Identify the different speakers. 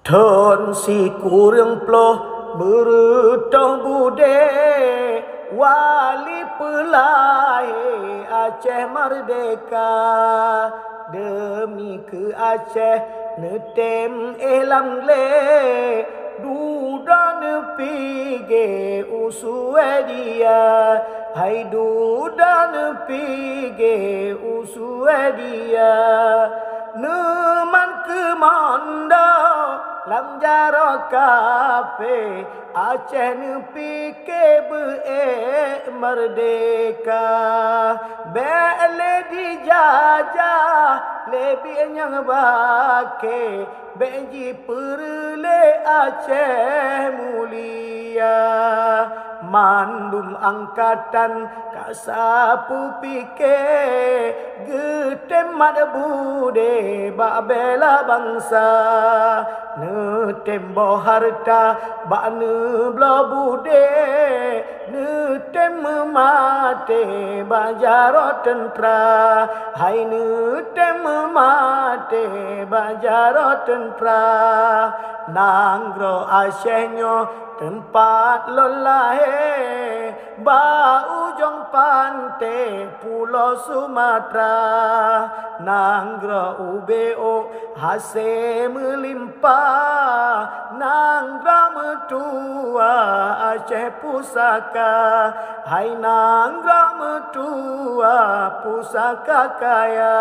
Speaker 1: Thon si kurang ploh berutong bude wali pelai Aceh merdeka demi ke Aceh netem elam le duda nepige usue dia hai duda nepige usue dia neman kemanda lam jaro kafe Aceh nepi ke merdeka bele dijajah lebih yang bake benji perle Aceh mulia mandum angkatan kasapu pike getemat bude bak bela bangsa netembo harta bak neblo bude netem mate bajaro tentra hai netem mate bajaro tentra nanggro Acehnya tempat lolahe ba ujung pantai Pulau Sumatera nanggro ubeo hase melimpah nanggro metua Aceh pusaka hai nanggro metua pusaka kaya